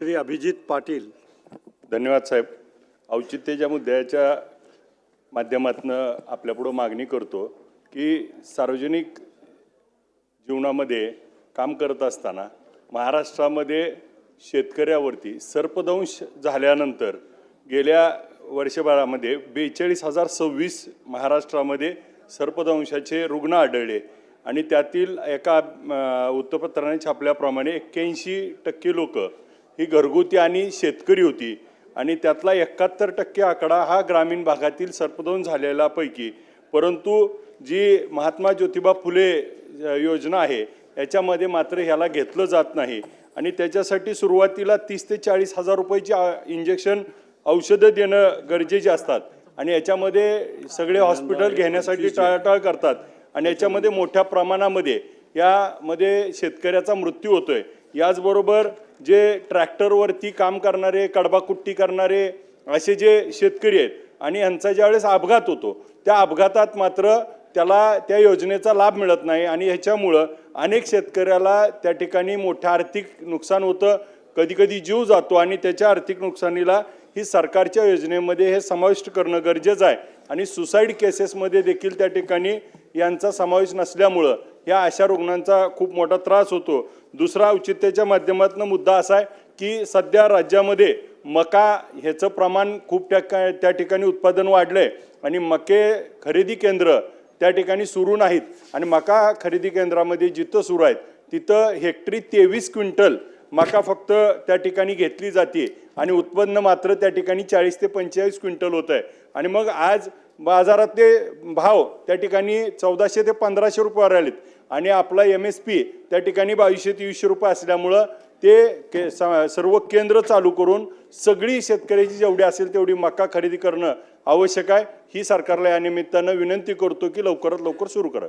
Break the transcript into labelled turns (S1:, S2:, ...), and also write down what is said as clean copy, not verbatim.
S1: श्री अभिजित पाटील.
S2: धन्यवाद साहेब. औचित्याच्या मुद्द्याच्या माध्यमातून आपल्यापुढे मागणी करतो की सार्वजनिक जीवनामध्ये काम करत असताना महाराष्ट्रामध्ये शेतकऱ्यावरती सर्पदंश झाल्यानंतर गेल्या वर्षभरामध्ये 42,026 महाराष्ट्रामध्ये सर्पदंशाचे रुग्ण आढळले आणि त्यातील एका वृत्तपत्राने छापल्याप्रमाणे 81% लोक ही घरगुती आणि शेतकरी होती आणि त्यातला 71% आकडा हा ग्रामीण भागातील सर्पदंश झालेल्या पैकी. परंतु जी महात्मा ज्योतिबा फुले योजना आहे याच्यामध्ये मात्र ह्याला घेतलं जात नाही आणि त्याच्यासाठी सुरुवातीला 30 ते 40 हजार रुपयाची इंजेक्शन औषधं देणं गरजेचे असतात आणि याच्यामध्ये सगळे हॉस्पिटल घेण्यासाठी टाळाटाळ करतात आणि याच्यामध्ये मोठ्या प्रमाणामध्ये यामध्ये शेतकऱ्याचा मृत्यू होतोय. याचबरोबर जे ट्रॅक्टरवरती काम करणारे, कडबाकुट्टी करणारे असे जे शेतकरी आहेत आणि यांचा ज्यावेळेस अपघात होतो त्या अपघातात मात्र त्याला त्या योजनेचा लाभ मिळत नाही आणि ह्याच्यामुळं अनेक शेतकऱ्याला त्या ठिकाणी मोठं आर्थिक नुकसान होतं, कधीकधी जीव जातो आणि त्याच्या आर्थिक नुकसानीला ही सरकारच्या योजनेमध्ये हे समाविष्ट करणं गरजेचं आहे आणि सुसाईड केसेसमध्ये देखील त्या ठिकाणी यांचा समावेश नसल्यामुळं या अशा रुग्णांचा खूप मोठा त्रास होतो. दुसरा औचित्याच्या माध्यमातून मुद्दा असा आहे की सध्या राज्यामध्ये मका ह्याचं प्रमाण खूप त्या ठिकाणी उत्पादन वाढलं आहे आणि मके खरेदी केंद्र त्या ठिकाणी सुरू नाहीत आणि मका खरेदी केंद्रामध्ये जिथं सुरू आहेत तिथं हेक्टरी 23 क्विंटल मका फक्त त्या ठिकाणी घेतली जाते आणि उत्पन्न मात्र त्या ठिकाणी 40 ते 45 क्विंटल होत आहे आणि मग आज बाजारातले भाव त्या ठिकाणी 1400 ते 1500 रुपयावर आलेत आणि आपला MSP त्या ठिकाणी 2200 ते 2300 रुपये असल्यामुळं ते सर्व केंद्र चालू करून सगळी शेतकऱ्याची जेवढी असेल तेवढी मका खरेदी करणं आवश्यक आहे. ही सरकारला या निमित्तानं विनंती करतो की लवकरात लवकर सुरू करा.